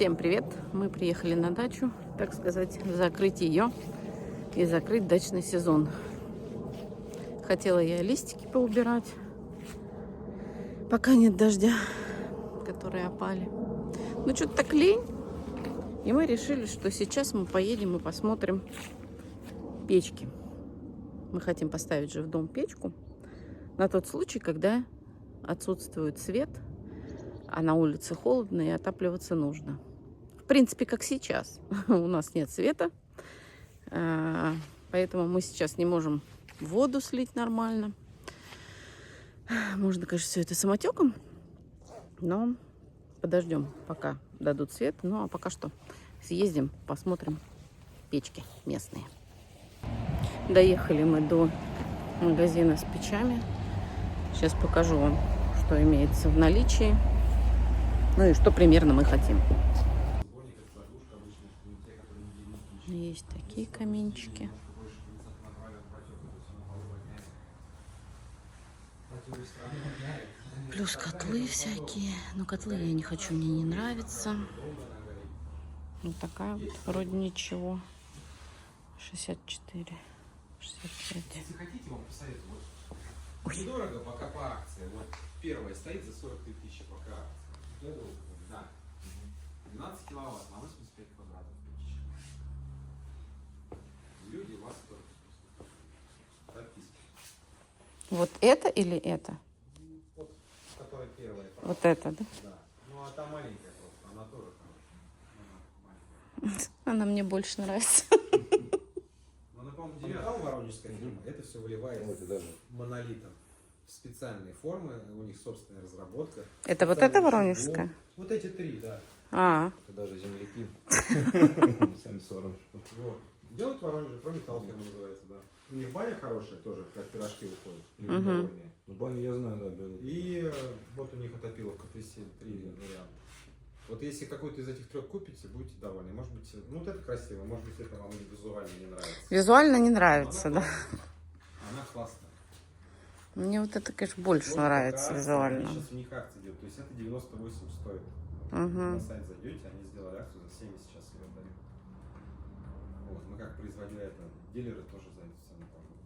Всем привет! Мы приехали на дачу, так сказать, закрыть ее и закрыть дачный сезон. Хотела я листики поубирать, пока нет дождя, которые опали. Ну, что-то так лень. И мы решили, что сейчас мы поедем и посмотрим печки. Мы хотим поставить же в дом печку на тот случай, когда отсутствует свет, а на улице холодно и отапливаться нужно. В принципе, как сейчас. У нас нет света, поэтому мы сейчас не можем воду слить нормально. Можно, конечно, все это самотеком, но подождем, пока дадут свет. Ну, а пока что съездим, посмотрим печки местные. Доехали мы до магазина с печами. Сейчас покажу вам, что имеется в наличии. Ну и что примерно мы хотим. Есть такие каминчики. Плюс котлы всякие. Но котлы я не хочу, мне не нравится. Вот такая вот, вроде ничего. 64, 65. Если хотите, вам посоветую. Вот недорого, пока по акции. Вот первая стоит за 43 тысячи пока акция. Да. 12 киловатт на 85 квадратов печь. Люди вас только подписки. Вот это или это? Вот, которая первая. Вот это, да? Да. Ну, а та маленькая просто, она тоже хорошая. Она мне больше нравится. Ну, она, по-моему, 9 воронежская фирма. Это все выливается монолитом в специальные формы. У них собственная разработка. Это вот это воронежская? Вот эти три, да. А, Это даже земляки. Сами сором. Вот. Делают в Воронеже, прометалфирма называется, да. У них баня хорошая тоже, как пирожки выходят. Люди Мгм. довольные. Ну, баню я знаю, да, берут. И вот у них отопиловка 3 варианта. Вот если какой-то из этих трех купите, будете довольны. Может быть, ну вот это красиво, может быть, это вам визуально не нравится. визуально не нравится, Она да? классная. Она классная. Мне вот это, конечно, больше Тоже нравится пока визуально. Они сейчас у них акции делают. То есть это 98 стоит. Мгм. На сайт зайдете, они сделали акцию за 70 сейчас ее дают. Вот, мы как производили это, дилеры тоже за эту цену пожалуйста.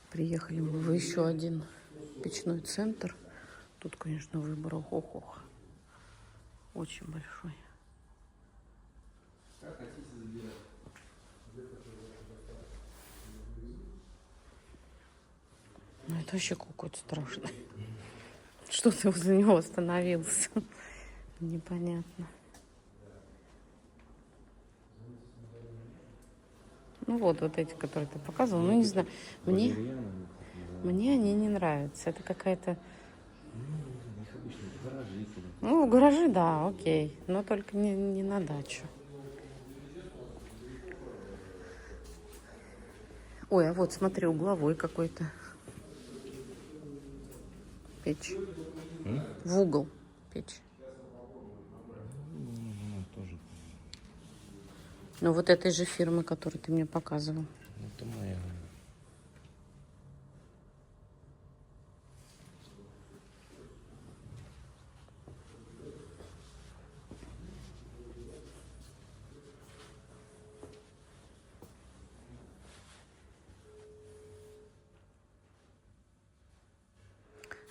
Приехали мы в еще один печной центр. Тут, конечно, выбор ох-ох-ох. Очень большой. Ну, это вообще какой-то страшный. Что ты возле него остановился? Непонятно. Ну вот эти, которые ты показывал. Ну, не знаю. Мне они не нравятся. Это какая-то... Ну, гаражи, да, окей. Но только не на дачу. Ой, а вот смотри, угловой какой-то. Печь. В угол печь. Тоже. Ну, вот этой же фирмы, которую ты мне показывал. Это моя.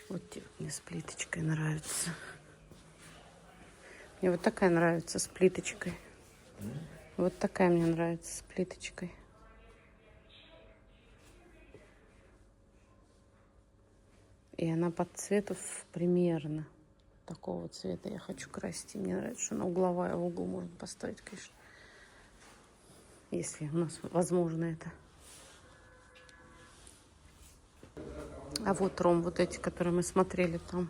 Вот те мне с плиточкой нравится. Мне вот такая нравится с плиточкой. Вот такая мне нравится с плиточкой. И она под цвету примерно такого цвета я хочу красить. И мне нравится, что она угловая, в угол можно поставить, конечно. Если у нас возможно это. А вот, Ром, вот эти, которые мы смотрели там.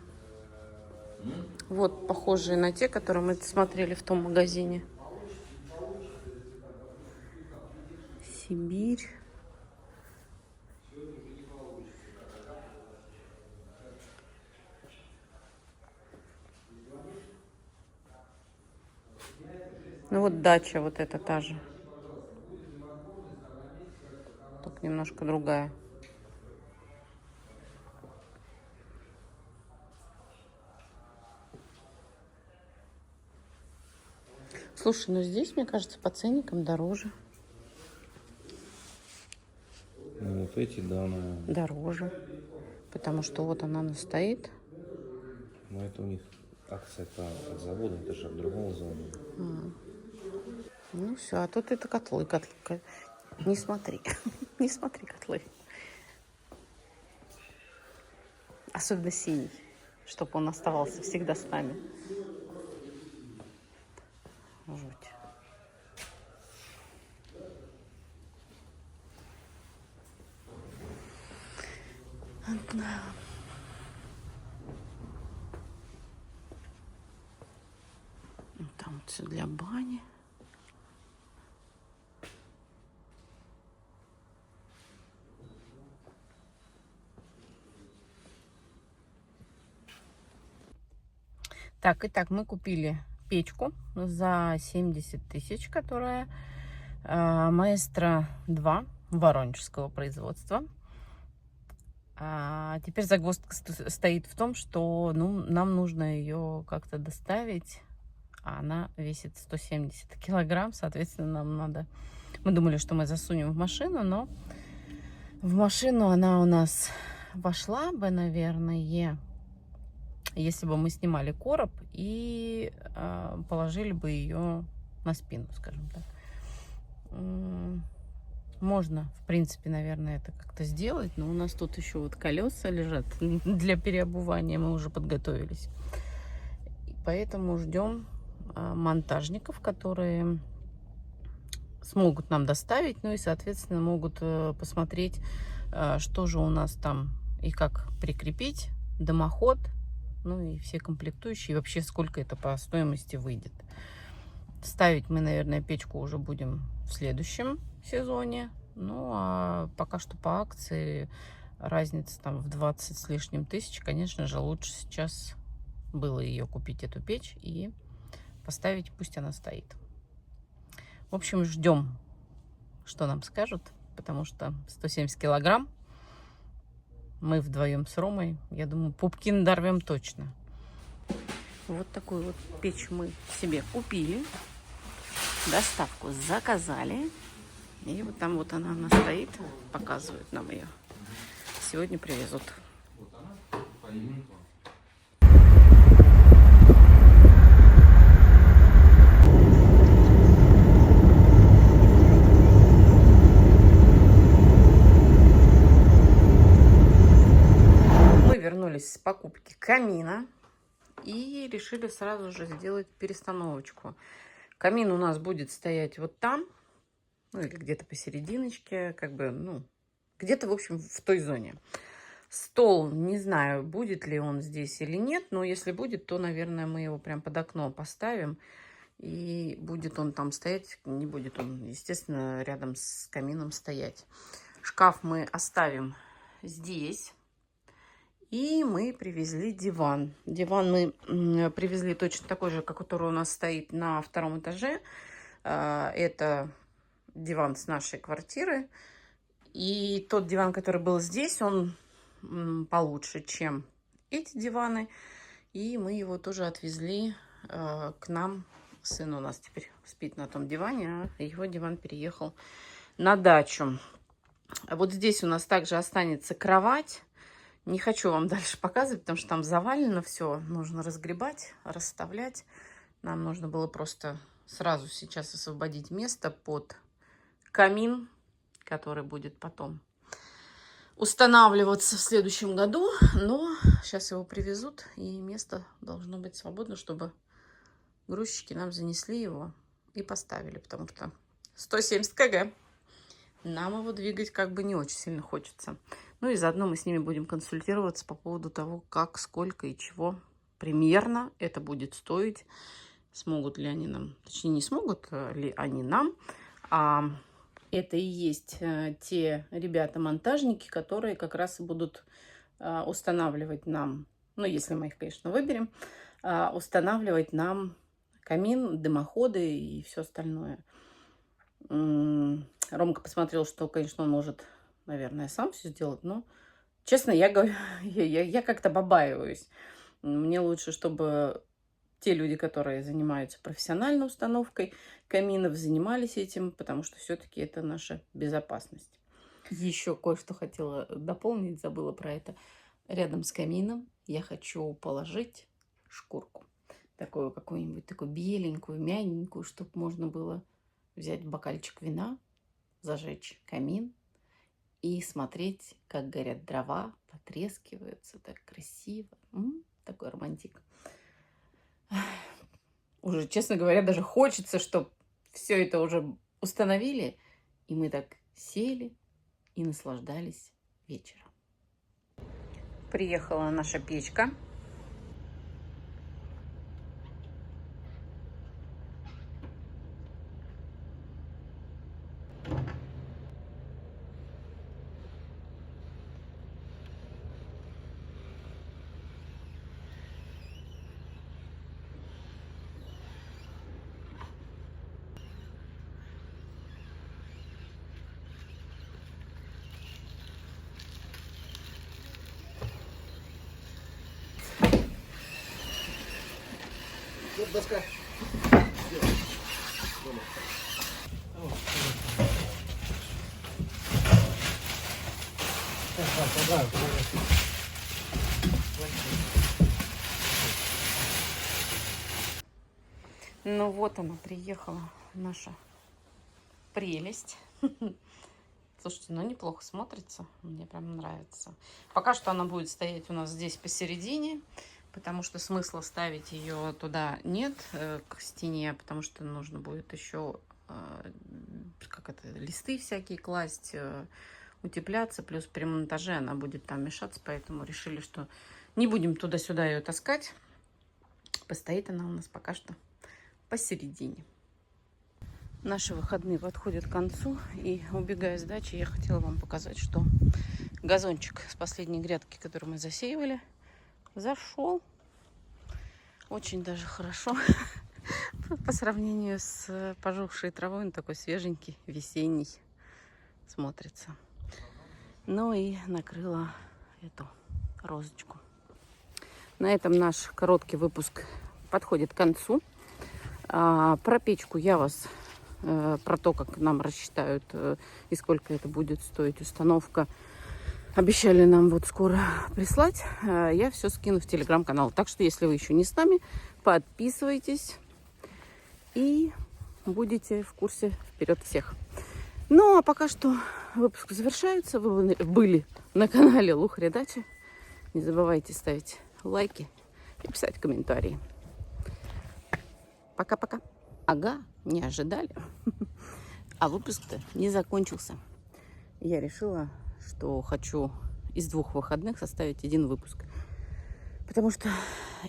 Вот, похожие на те, которые мы смотрели в том магазине. Сибирь. Ну вот дача вот эта та же. Только немножко другая. Слушай, ну здесь, мне кажется, по ценникам дороже. Ну, вот эти, да, наверное. Дороже. Потому что вот она стоит. Но это у них акция от завода, это же от другого завода. Ну все, а тут это котлы. Не смотри. Не смотри котлы. Особенно синий, чтобы он оставался всегда с нами. Жуть. Там все для бани. Так, итак, мы купили печку за 70 тысяч, которая Маэстро 2 воронежского производства. Теперь загвоздка стоит в том, что нам нужно ее как-то доставить. Она весит 170 килограмм, соответственно, нам надо... Мы думали, что мы засунем в машину, но в машину она у нас вошла бы, наверное, если бы мы снимали короб и положили бы ее на спину, скажем так. Можно, в принципе, наверное, это как-то сделать, но у нас тут еще вот колеса лежат для переобувания, мы уже подготовились. И поэтому ждем монтажников, которые смогут нам доставить, ну и, соответственно, могут посмотреть, что же у нас там и как прикрепить, дымоход, ну и все комплектующие, и вообще сколько это по стоимости выйдет. Ставить мы, наверное, печку уже будем в следующем сезоне. Ну, а пока что по акции разница там в 20 с лишним тысяч. Конечно же, лучше сейчас было ее купить, эту печь, и поставить, пусть она стоит. В общем, ждем, что нам скажут, потому что 170 килограмм. Мы вдвоем с Ромой, я думаю, пупки надорвем точно. Вот такую вот печь мы себе купили. Доставку заказали. И вот там вот она стоит, показывают нам ее. Сегодня привезут. Вот она по юниту. Мы вернулись с покупки камина и решили сразу же сделать перестановочку. Камин у нас будет стоять вот там, ну или где-то посерединочке, как бы, ну, где-то, в общем, в той зоне. Стол, не знаю, будет ли он здесь или нет, но если будет, то, наверное, мы его прям под окно поставим, и будет он там стоять, не будет он, естественно, рядом с камином стоять. Шкаф мы оставим здесь. И мы привезли диван. Диван мы привезли точно такой же, как который у нас стоит на втором этаже. Это диван с нашей квартиры. И тот диван, который был здесь, он получше, чем эти диваны. И мы его тоже отвезли к нам. Сын у нас теперь спит на том диване, а его диван переехал на дачу. Вот здесь у нас также останется кровать. Не хочу вам дальше показывать, потому что там завалено все. Нужно разгребать, расставлять. Нам нужно было просто сразу сейчас освободить место под камин, который будет потом устанавливаться в следующем году. Но сейчас его привезут, и место должно быть свободно, чтобы грузчики нам занесли его и поставили. Потому что 170 кг. Нам его двигать как бы не очень сильно хочется. Ну и заодно мы с ними будем консультироваться по поводу того, как, сколько и чего примерно это будет стоить. Смогут ли они нам, точнее не смогут ли они нам. А это и есть те ребята-монтажники, которые как раз и будут устанавливать нам, ну если мы их, конечно, выберем, устанавливать нам камин, дымоходы и все остальное. Ромка посмотрел, что, конечно, он может, наверное, сам все сделать, но, честно, я говорю, я как-то побаиваюсь. Мне лучше, чтобы те люди, которые занимаются профессиональной установкой каминов, занимались этим, потому что все-таки это наша безопасность. Еще кое-что хотела дополнить, забыла про это. Рядом с камином я хочу положить шкурку. Такую какую-нибудь такую беленькую, мягенькую, чтобы можно было взять бокальчик вина, зажечь камин и смотреть, как горят дрова, потрескиваются, так красиво. Такой романтик. Уже, честно говоря, даже хочется, чтобы все это уже установили, и мы так сели и наслаждались вечером. Приехала наша печка. Вот доска. Ну вот она, приехала, наша прелесть. Слушайте, ну неплохо смотрится, мне прям нравится. Пока что она будет стоять у нас здесь посередине, потому что смысла ставить ее туда нет, к стене, потому что нужно будет еще листы всякие класть, утепляться, плюс при монтаже она будет там мешаться, поэтому решили, что не будем туда-сюда ее таскать. Постоит она у нас пока что посередине. Наши выходные подходят к концу, и убегая с дачи, я хотела вам показать, что газончик с последней грядки, которую мы засеивали, зашел очень даже хорошо по сравнению с пожухшей травой. Он такой свеженький, весенний смотрится. Ну и накрыла эту розочку. На этом наш короткий выпуск подходит к концу. Про печку я вас, про то, как нам рассчитают и сколько это будет стоить установка, обещали нам вот скоро прислать. Я все скину в телеграм-канал. Так что, если вы еще не с нами, подписывайтесь и будете в курсе вперед всех. Ну, а пока что выпуск завершается. Вы были на канале Лухари Дача. Не забывайте ставить лайки и писать комментарии. Пока-пока. Ага, не ожидали. А выпуск-то не закончился. Я решила, что хочу из 2 выходных составить 1 выпуск. Потому что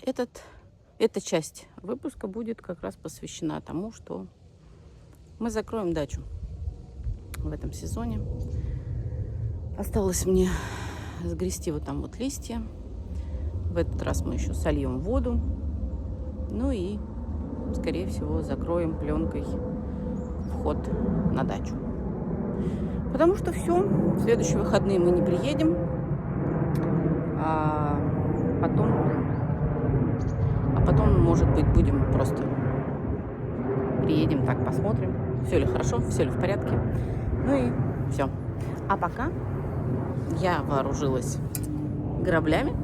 эта часть выпуска будет как раз посвящена тому, что мы закроем дачу в этом сезоне. Осталось мне сгрести вот там вот листья. В этот раз мы еще сольем воду. Ну и, скорее всего, закроем пленкой вход на дачу. Потому что все, в следующие выходные мы не приедем. А потом, может быть, будем просто приедем, так посмотрим, все ли хорошо, все ли в порядке. Ну и все. А пока я вооружилась граблями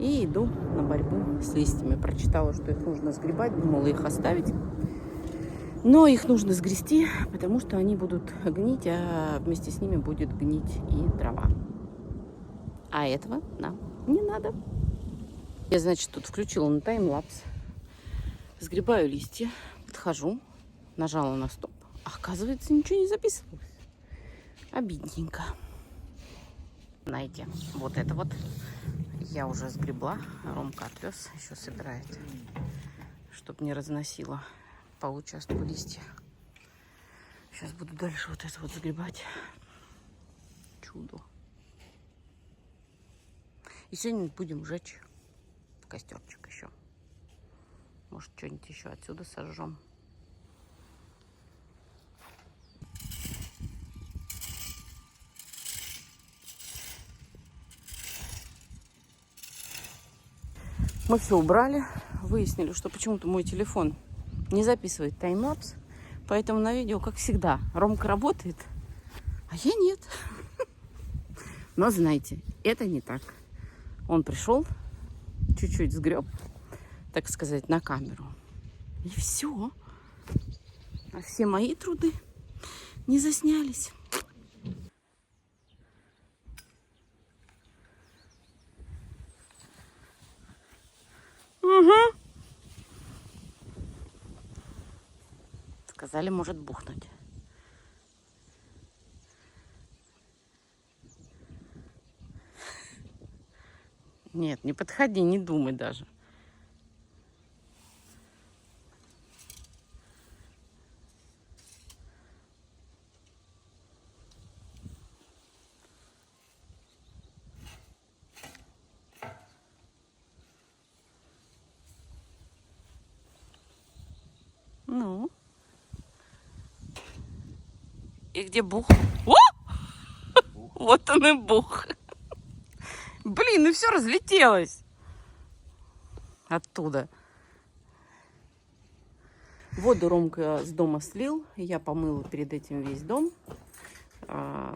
и иду на борьбу с листьями. Прочитала, что их нужно сгребать, думала их оставить. Но их нужно сгрести, потому что они будут гнить, а вместе с ними будет гнить и трава. А этого нам не надо. Я, значит, тут включила на таймлапс. Сгребаю листья, подхожу, нажала на стоп. Оказывается, ничего не записывалось. Обидненько. Знаете, вот это вот я уже сгребла. Ромка отвез, еще собирает, чтобы не разносила по участку листья. Сейчас буду дальше вот это вот сгребать. Чудо. И сегодня будем жечь костерчик еще. Может, что-нибудь еще отсюда сожжем. Мы все убрали. выяснили, что почему-то мой телефон не записывает таймлапс. Поэтому на видео, как всегда, Ромка работает, а я нет. Но знаете, это не так. Он пришел, чуть-чуть сгреб, так сказать, на камеру. И все. А все мои труды не заснялись. Угу. Сказали, может бухнуть. Нет, не подходи, не думай даже. Ну. И где бух? О! Вот он и бух. Блин, ну все разлетелось оттуда. Воду Ромка с дома слил. Я помыла перед этим весь дом.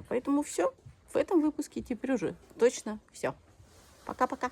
Поэтому все. В этом выпуске теперь уже точно все. Пока-пока.